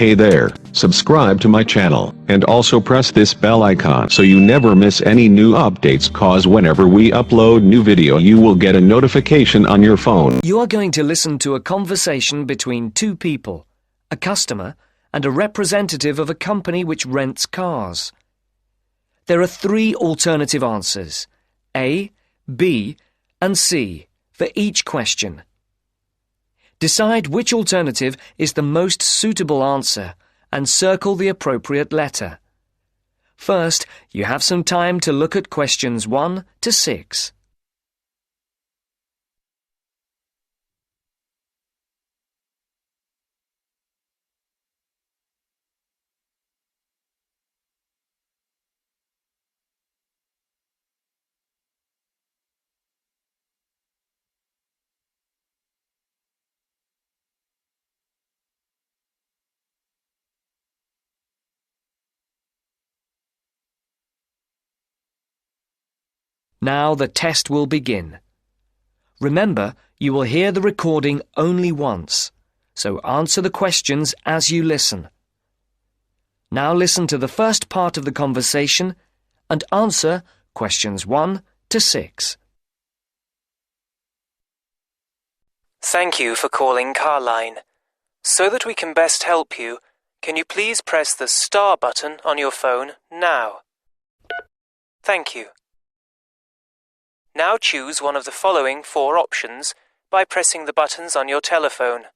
Hey there, subscribe to my channel, and also press this bell icon so you never miss any new updates, cause whenever we upload new video you will get a notification on your phone. You are going to listen to a conversation between two people, a customer and a representative of a company which rents cars. There are three alternative answers, A, B, and C, for each question. Decide which alternative is the most suitable answer and circle the appropriate letter. First, you have some time to look at questions 1 to 6. Now the test will begin. Remember, you will hear the recording only once, so answer the questions as you listen. Now listen to the first part of the conversation and answer questions 1 to 6. Thank you for calling Carline. So that we can best help you, can you please press the star button on your phone now? Thank you. Now choose one of the following 4 options by pressing the buttons on your telephone.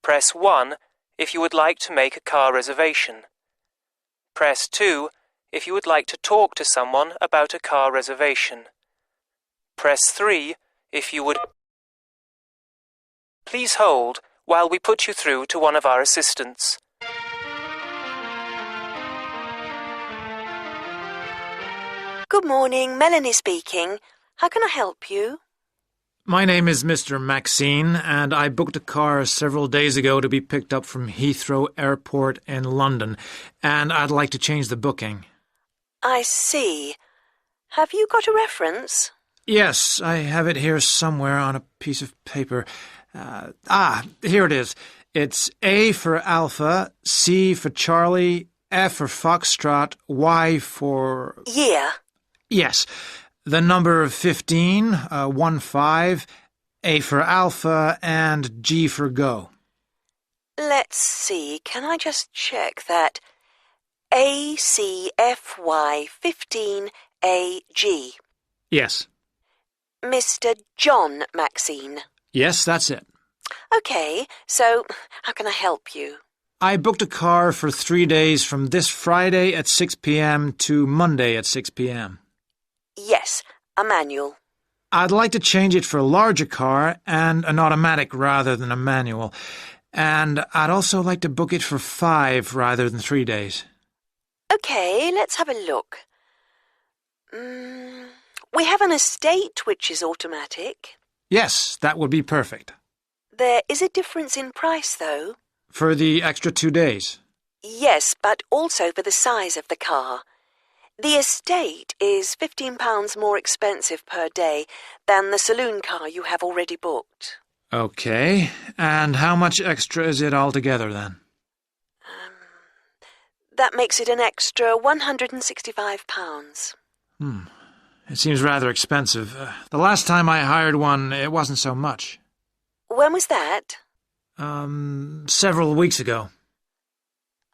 Press 1 if you would like to make a car reservation. Press 2 if you would like to talk to someone about a car reservation. Press 3 if you would... Please hold while we put you through to one of our assistants. Good morning, Melanie speaking. How can I help you? My name is Mr. Maxine, and I booked a car several days ago to be picked up from Heathrow Airport in London, and I'd like to change the booking. I see. Have you got a reference? Yes, I have it here somewhere on a piece of paper. Here it is. It's A for Alpha, C for Charlie, F for Foxtrot, Y for... Year. Yes. The number 15, 15, A for Alpha, and G for Go. Let's see, can I just check that? ACFY15AG. Yes. Mr. John Maxine. Yes, that's it. Okay, so how can I help you? I booked a car for 3 days from this Friday at 6 p.m. to Monday at 6 p.m. Yes, a manual. I'd like to change it for a larger car and an automatic rather than a manual. And I'd also like to book it for 5 rather than 3 days. Okay, let's have a look. We have an estate which is automatic. Yes, that would be perfect. There is a difference in price, though. For the extra 2 days? Yes, but also for the size of the car. The estate is £15 more expensive per day than the saloon car you have already booked. Okay, and how much extra is it altogether then? That makes it an extra £165. It seems rather expensive. The last time I hired one, it wasn't so much. When was that? Several weeks ago.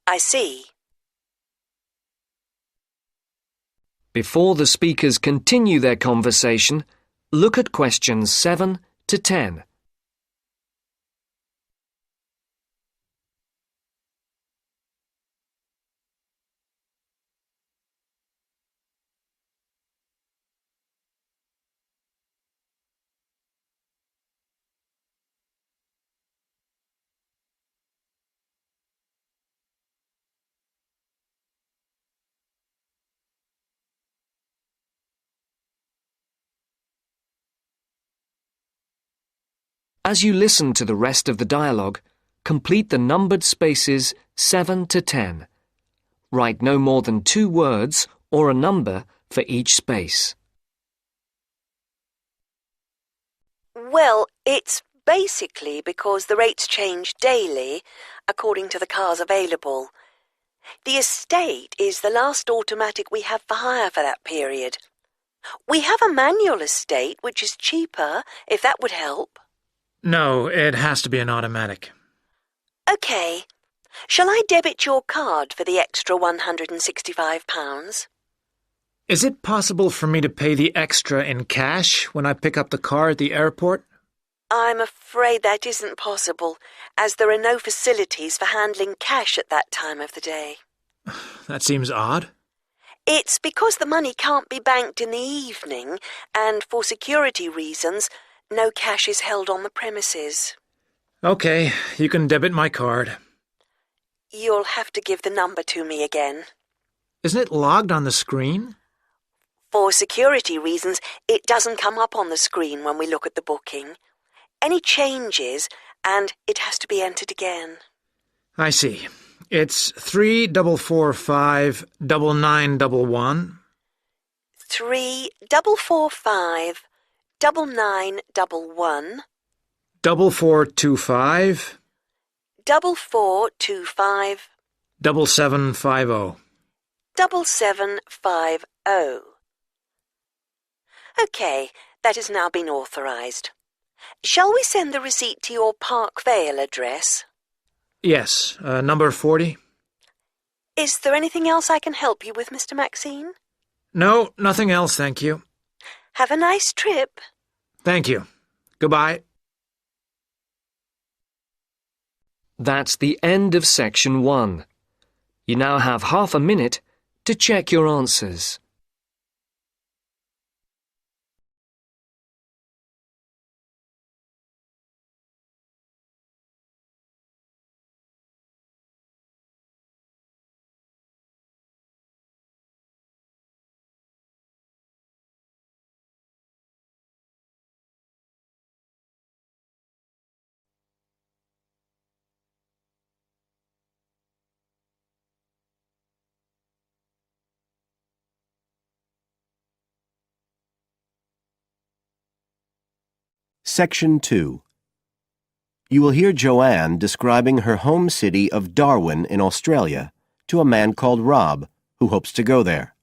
I see. Before the speakers continue their conversation, look at questions 7 to 10. As you listen to the rest of the dialogue, complete the numbered spaces 7 to 10. Write no more than 2 words or a number for each space. Well, it's basically because the rates change daily according to the cars available. The estate is the last automatic we have for hire for that period. We have a manual estate, which is cheaper, if that would help. No, it has to be an automatic. OK. Shall I debit your card for the extra £165? Is it possible for me to pay the extra in cash when I pick up the car at the airport? I'm afraid that isn't possible, as there are no facilities for handling cash at that time of the day. That seems odd. It's because the money can't be banked in the evening, and for security reasons, no cash is held on the premises. OK, you can debit my card. You'll have to give the number to me again. Isn't it logged on the screen? For security reasons, it doesn't come up on the screen when we look at the booking. Any changes, and it has to be entered again. I see. It's 34459911. 34459911. 4425 4425 7750. 7750. OK, that has now been authorised. Shall we send the receipt to your Park Vale address? Yes, number 40. Is there anything else I can help you with, Mr. Maxine? No, nothing else, thank you. Have a nice trip. Thank you. Goodbye. That's the end of section 1. You now have half a minute to check your answers. Section 2. You will hear Joanne describing her home city of Darwin in Australia to a man called Rob, who hopes to go there.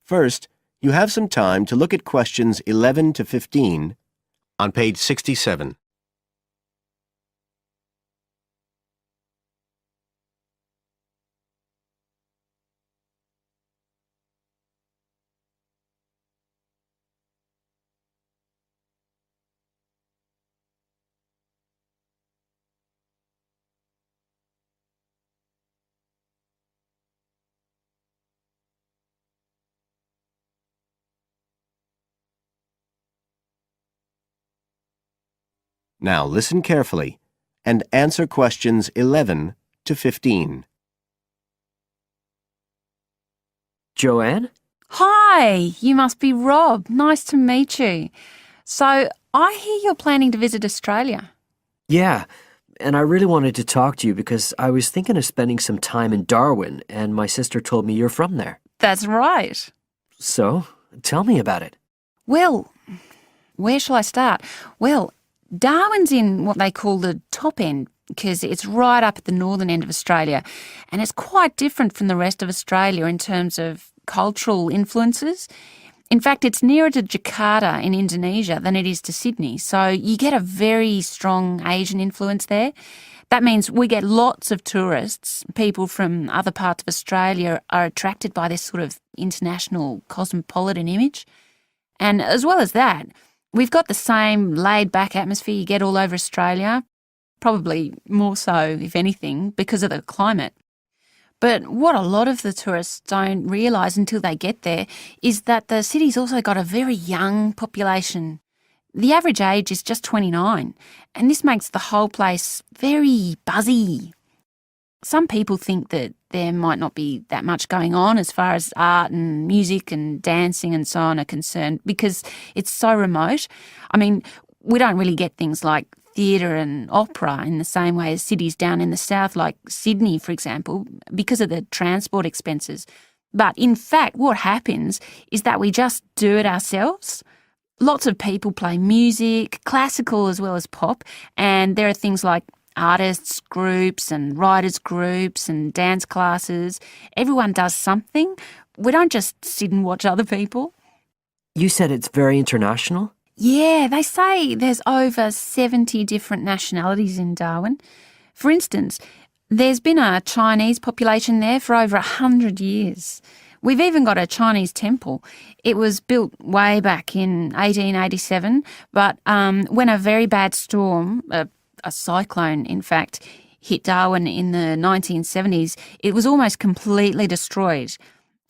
First, you have some time to look at questions 11 to 15 on page 67. Now listen carefully and answer questions 11 to 15. Joanne? Hi, you must be Rob. Nice to meet you. So, I hear you're planning to visit Australia. Yeah, and I really wanted to talk to you because I was thinking of spending some time in Darwin, and my sister told me you're from there. That's right. So, tell me about it. Well, where shall I start? Well, Darwin's in what they call the top end because it's right up at the northern end of Australia, and it's quite different from the rest of Australia in terms of cultural influences. In fact, it's nearer to Jakarta in Indonesia than it is to Sydney, so you get a very strong Asian influence there. That means we get lots of tourists. People from other parts of Australia are attracted by this sort of international cosmopolitan image. And as well as that, we've got the same laid-back atmosphere you get all over Australia, probably more so, if anything, because of the climate. But what a lot of the tourists don't realise until they get there is that the city's also got a very young population. The average age is just 29, and this makes the whole place very buzzy. Some people think that there might not be that much going on as far as art and music and dancing and so on are concerned because it's so remote. I mean, we don't really get things like theatre and opera in the same way as cities down in the south, like Sydney, for example, because of the transport expenses. But in fact, what happens is that we just do it ourselves. Lots of people play music, classical as well as pop, and there are things like artists groups and writers groups and dance classes. Everyone does something. We don't just sit and watch other people. You said it's very international? Yeah, they say there's over 70 different nationalities in Darwin. For instance, there's been a Chinese population there for over 100 years. We've even got a Chinese temple. It was built way back in 1887, but when a very bad storm, a cyclone in fact, hit Darwin in the 1970s, it was almost completely destroyed.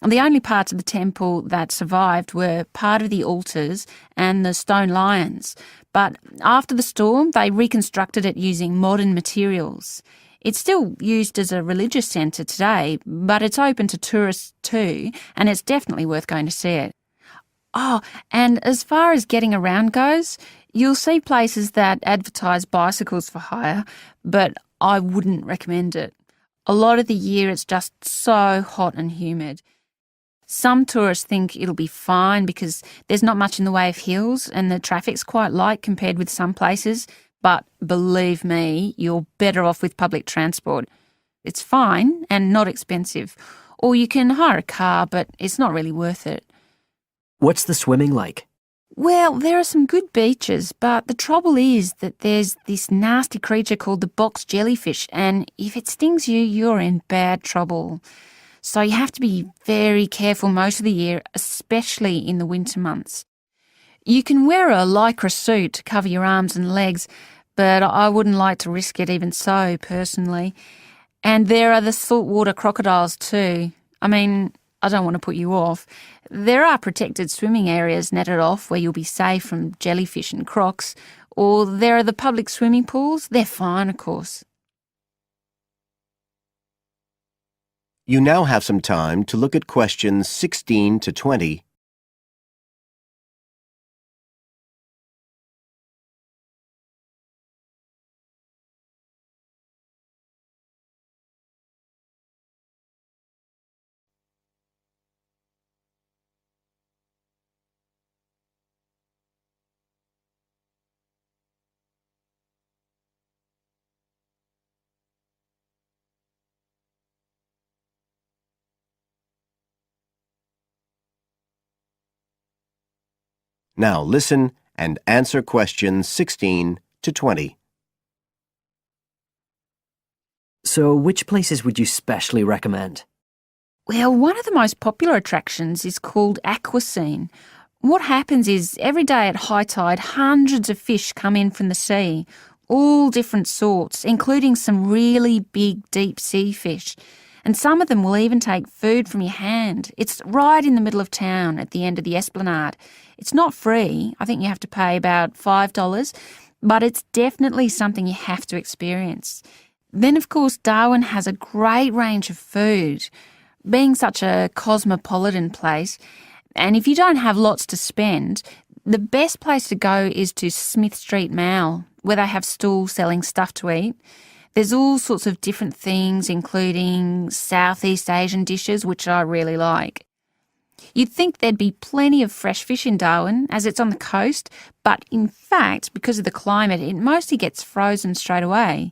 The only parts of the temple that survived were part of the altars and the stone lions. But after the storm, they reconstructed it using modern materials. It's still used as a religious centre today, but it's open to tourists too, and it's definitely worth going to see it. Oh, and as far as getting around goes, you'll see places that advertise bicycles for hire, but I wouldn't recommend it. A lot of the year it's just so hot and humid. Some tourists think it'll be fine because there's not much in the way of hills and the traffic's quite light compared with some places, but believe me, you're better off with public transport. It's fine and not expensive. Or you can hire a car, but it's not really worth it. What's the swimming like? Well, there are some good beaches, but the trouble is that there's this nasty creature called the box jellyfish, and if it stings you, you're in bad trouble. So you have to be very careful most of the year, especially in the winter months. You can wear a lycra suit to cover your arms and legs, but I wouldn't like to risk it even so, personally. And there are the saltwater crocodiles too. I mean, I don't want to put you off. There are protected swimming areas netted off where you'll be safe from jellyfish and crocs, or there are the public swimming pools. They're fine, of course. You now have some time to look at questions 16 to 20. Now listen and answer questions 16 to 20. So which places would you specially recommend? Well, one of the most popular attractions is called Aquascene. What happens is every day at high tide, hundreds of fish come in from the sea, all different sorts, including some really big deep sea fish. And some of them will even take food from your hand. It's right in the middle of town at the end of the esplanade. It's not free. I think you have to pay about $5, but it's definitely something you have to experience. Then, of course, Darwin has a great range of food, being such a cosmopolitan place. And if you don't have lots to spend, the best place to go is to Smith Street Mall, where they have stalls selling stuff to eat. There's all sorts of different things, including Southeast Asian dishes, which I really like. You'd think there'd be plenty of fresh fish in Darwin, as it's on the coast, but in fact, because of the climate, it mostly gets frozen straight away.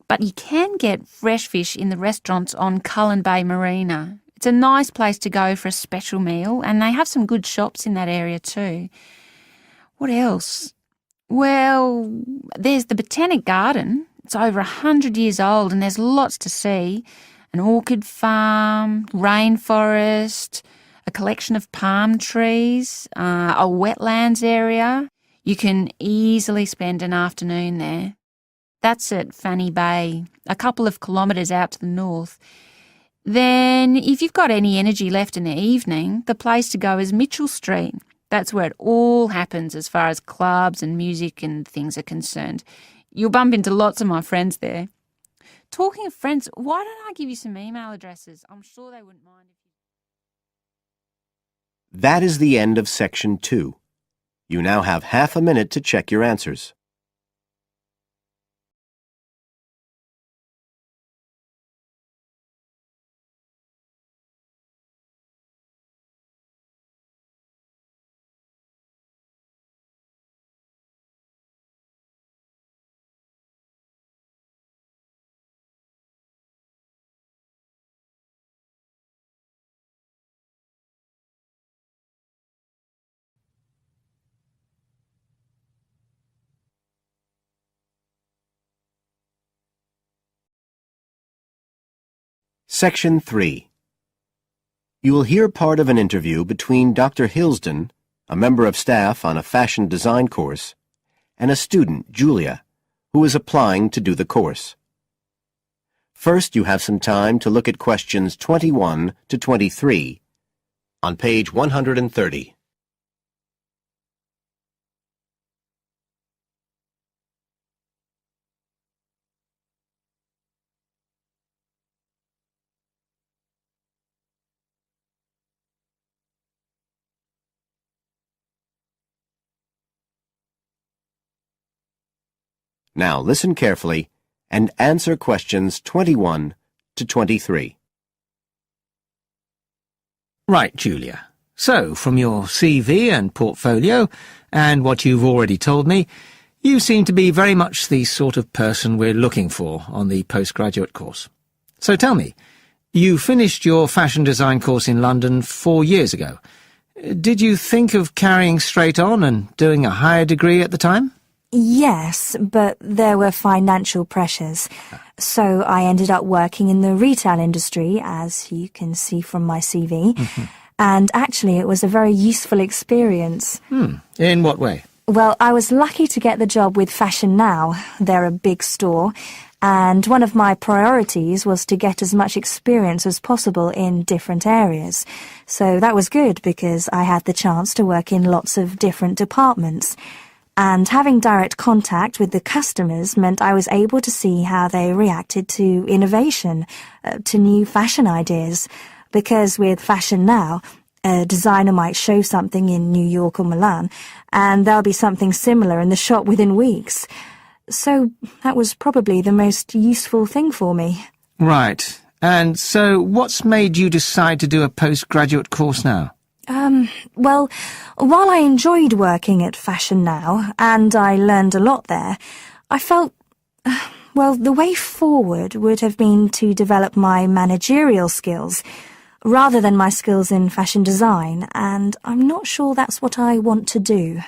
But you can get fresh fish in the restaurants on Cullen Bay Marina. It's a nice place to go for a special meal, and they have some good shops in that area too. What else? Well, there's the Botanic Garden. It's over 100 years old and there's lots to see. An orchid farm, rainforest, a collection of palm trees, a wetlands area. You can easily spend an afternoon there. That's at Fanny Bay, a couple of kilometres out to the north. Then, if you've got any energy left in the evening, the place to go is Mitchell Street. That's where it all happens as far as clubs and music and things are concerned. You'll bump into lots of my friends there. Talking of friends, why don't I give you some email addresses? I'm sure they wouldn't mind. That is the end of section 2. You now have half a minute to check your answers. Section 3. You will hear part of an interview between Dr. Hilsden, a member of staff on a fashion design course, and a student, Julia, who is applying to do the course. First, you have some time to look at questions 21 to 23 on page 130. Now listen carefully and answer questions 21 to 23. Right, Julia. So, from your CV and portfolio, and what you've already told me, you seem to be very much the sort of person we're looking for on the postgraduate course. So tell me, you finished your fashion design course in London 4 years ago. Did you think of carrying straight on and doing a higher degree at the time? Yes, but there were financial pressures. So I ended up working in the retail industry, as you can see from my CV. And actually it was a very useful experience. In what way? Well, I was lucky to get the job with Fashion Now. They're a big store. And one of my priorities was to get as much experience as possible in different areas. So that was good because I had the chance to work in lots of different departments. And having direct contact with the customers meant I was able to see how they reacted to innovation, to new fashion ideas. Because with Fashion Now, a designer might show something in New York or Milan, and there'll be something similar in the shop within weeks. So that was probably the most useful thing for me. Right. And so what's made you decide to do a postgraduate course now? Well, while I enjoyed working at Fashion Now, and I learned a lot there, I felt, well, the way forward would have been to develop my managerial skills, rather than my skills in fashion design, and I'm not sure that's what I want to do.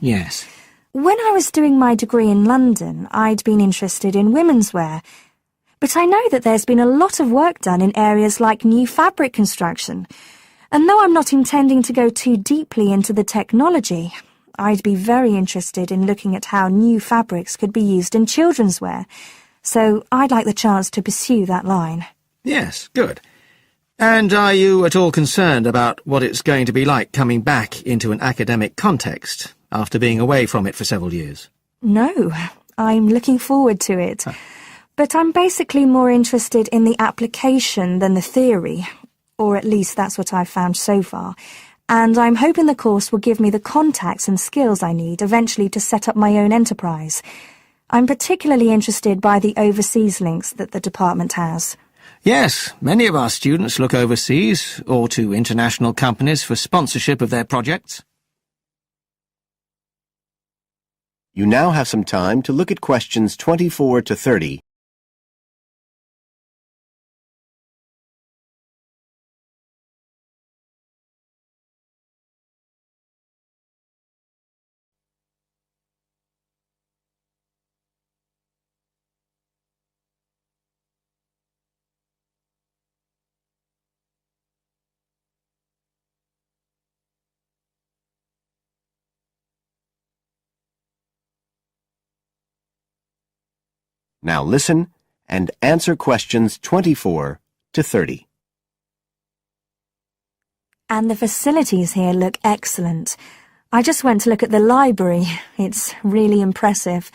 Yes. When I was doing my degree in London, I'd been interested in women's wear, but I know that there's been a lot of work done in areas like new fabric construction. And though I'm not intending to go too deeply into the technology, I'd be very interested in looking at how new fabrics could be used in children's wear. So I'd like the chance to pursue that line. Yes, good. And are you at all concerned about what it's going to be like coming back into an academic context after being away from it for several years? No, I'm looking forward to it. But I'm basically more interested in the application than the theory. Or at least that's what I've found so far, and I'm hoping the course will give me the contacts and skills I need eventually to set up my own enterprise. I'm particularly interested by the overseas links that the department has. Yes, many of our students look overseas or to international companies for sponsorship of their projects. You now have some time to look at questions 24 to 30. Now listen and answer questions 24 to 30. And the facilities here look excellent. I just went to look at the library. It's really impressive.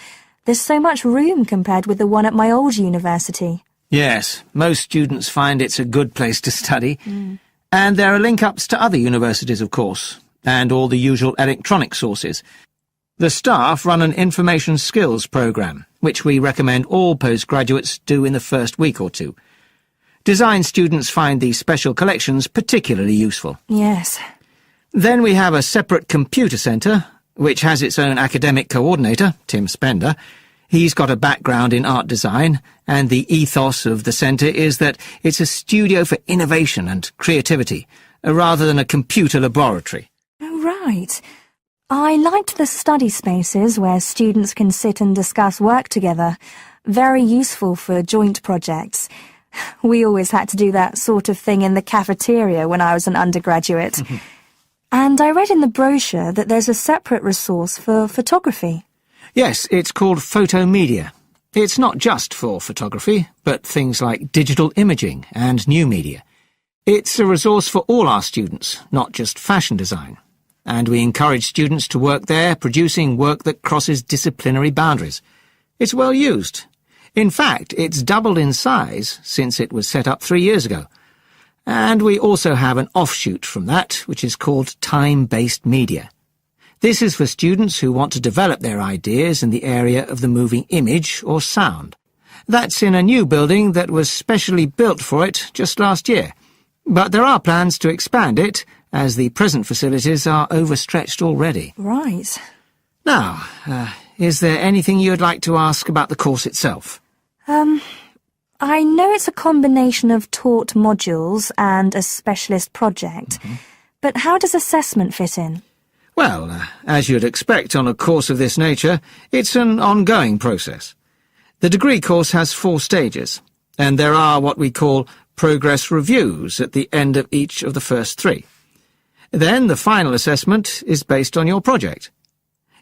There's so much room compared with the one at my old university. Yes, most students find it's a good place to study. And there are link-ups to other universities, of course, and all the usual electronic sources. The staff run an information skills programme, which we recommend all postgraduates do in the first week or two. Design students find these special collections particularly useful. Yes. Then we have a separate computer centre, which has its own academic coordinator, Tim Spender. He's got a background in art design, and the ethos of the centre is that it's a studio for innovation and creativity, rather than a computer laboratory. Oh, right. I liked the study spaces where students can sit and discuss work together. Very useful for joint projects. We always had to do that sort of thing in the cafeteria when I was an undergraduate. And I read in the brochure that there's a separate resource for photography. Yes, it's called Photomedia. It's not just for photography, but things like digital imaging and new media. It's a resource for all our students, not just fashion design. And we encourage students to work there, producing work that crosses disciplinary boundaries. It's well used. In fact, it's doubled in size since it was set up 3 years ago. And we also have an offshoot from that, which is called time-based media. This is for students who want to develop their ideas in the area of the moving image or sound. That's in a new building that was specially built for it just last year. But there are plans to expand it, as the present facilities are overstretched already. Right. Now, is there anything you'd like to ask about the course itself? I know it's a combination of taught modules and a specialist project, but how does assessment fit in? Well, as you'd expect on a course of this nature, it's an ongoing process. The degree course has 4 stages, and there are what we call progress reviews at the end of each of the first 3. Then the final assessment is based on your project.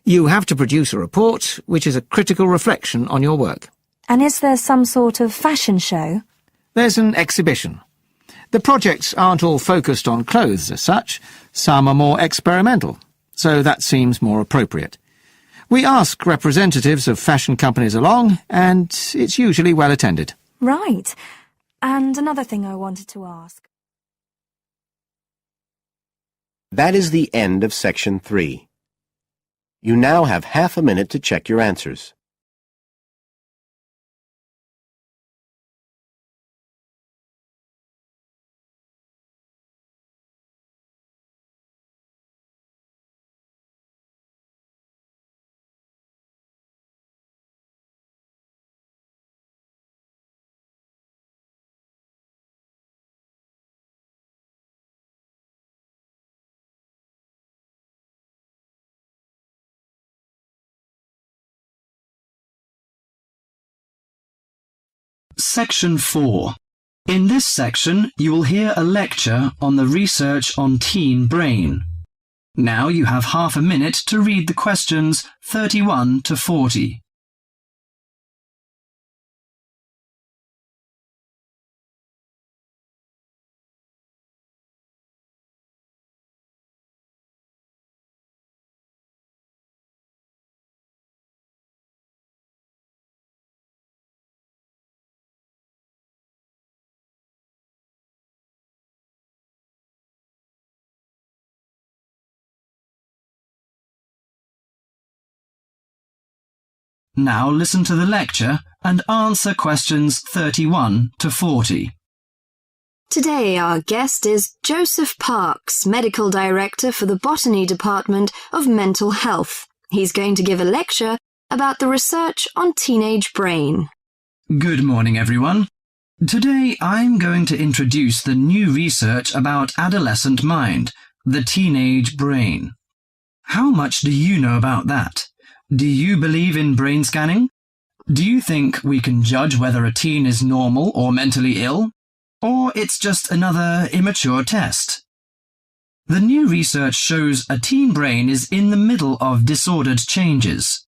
You have to produce a report, which is a critical reflection on your work. And is there some sort of fashion show? There's an exhibition. The projects aren't all focused on clothes as such. Some are more experimental, so that seems more appropriate. We ask representatives of fashion companies along, and it's usually well attended. Right. And another thing I wanted to ask. That is the end of section 3. You now have half a minute to check your answers. Section 4. In this section, you will hear a lecture on the research on teen brain. Now you have half a minute to read the questions 31 to 40. Now listen to the lecture and answer questions 31 to 40. Today our guest is Joseph Parks, Medical Director for the Botany Department of Mental Health. He's going to give a lecture about the research on teenage brain. Good morning, everyone. Today I'm going to introduce the new research about adolescent mind, the teenage brain. How much do you know about that? Do you believe in brain scanning? Do you think we can judge whether a teen is normal or mentally ill? Or it's just another immature test? The new research shows a teen brain is in the middle of disordered changes.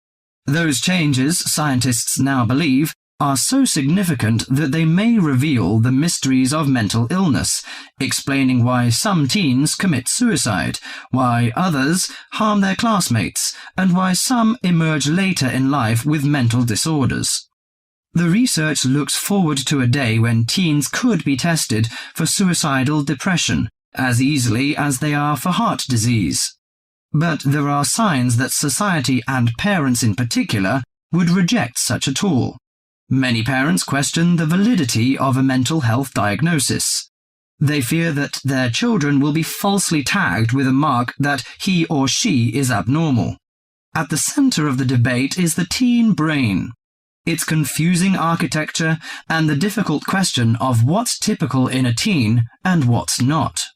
Those changes, scientists now believe, are so significant that they may reveal the mysteries of mental illness, explaining why some teens commit suicide, why others harm their classmates, and why some emerge later in life with mental disorders. The research looks forward to a day when teens could be tested for suicidal depression as easily as they are for heart disease. But there are signs that society and parents in particular would reject such a tool. Many parents question the validity of a mental health diagnosis. They fear that their children will be falsely tagged with a mark that he or she is abnormal. At the center of the debate is the teen brain, its confusing architecture and the difficult question of what's typical in a teen and what's not.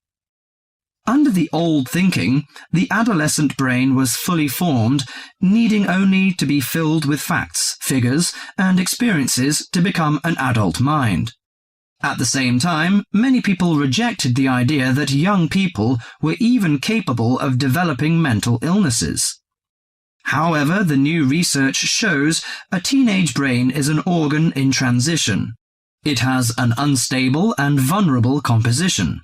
Under the old thinking, the adolescent brain was fully formed, needing only to be filled with facts, figures, and experiences to become an adult mind. At the same time, many people rejected the idea that young people were even capable of developing mental illnesses. However, the new research shows a teenage brain is an organ in transition. It has an unstable and vulnerable composition.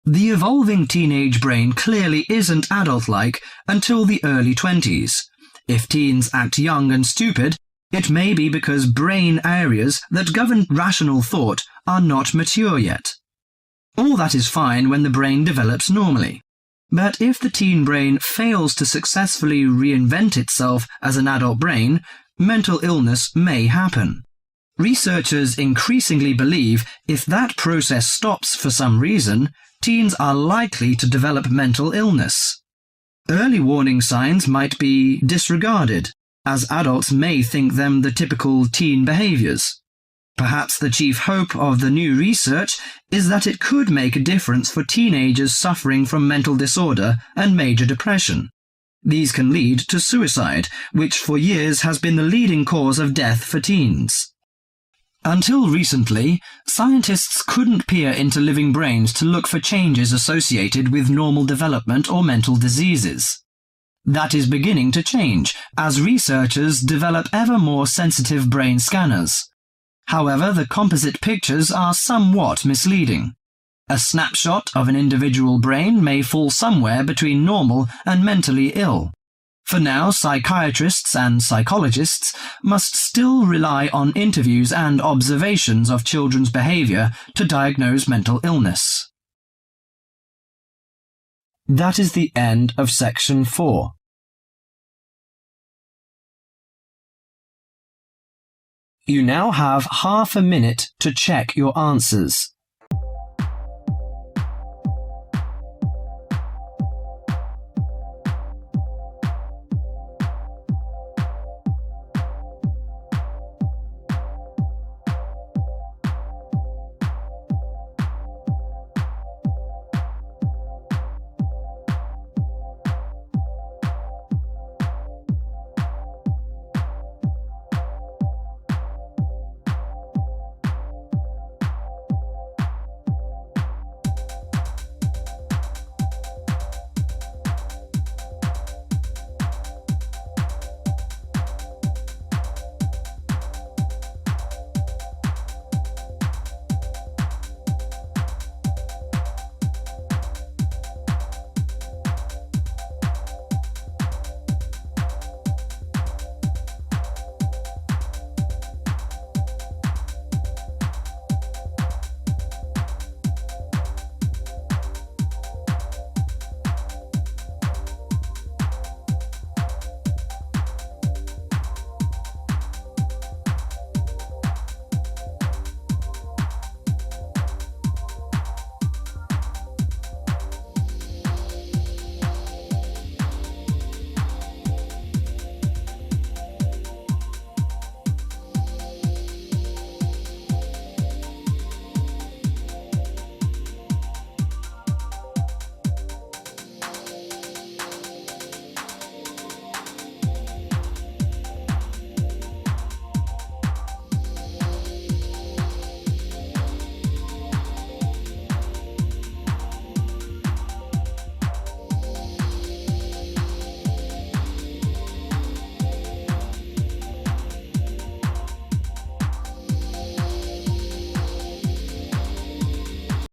The evolving teenage brain clearly isn't adult-like until the early 20s. If teens act young and stupid, it may be because brain areas that govern rational thought are not mature yet. All that is fine when the brain develops normally. But if the teen brain fails to successfully reinvent itself as an adult brain, mental illness may happen. Researchers increasingly believe if that process stops for some reason, teens are likely to develop mental illness. Early warning signs might be disregarded, as adults may think them the typical teen behaviors. Perhaps the chief hope of the new research is that it could make a difference for teenagers suffering from mental disorder and major depression. These can lead to suicide, which for years has been the leading cause of death for teens. Until recently, scientists couldn't peer into living brains to look for changes associated with normal development or mental diseases. That is beginning to change as researchers develop ever more sensitive brain scanners. However, the composite pictures are somewhat misleading. A snapshot of an individual brain may fall somewhere between normal and mentally ill. For now, psychiatrists and psychologists must still rely on interviews and observations of children's behavior to diagnose mental illness. That is the end of section 4. You now have half a minute to check your answers.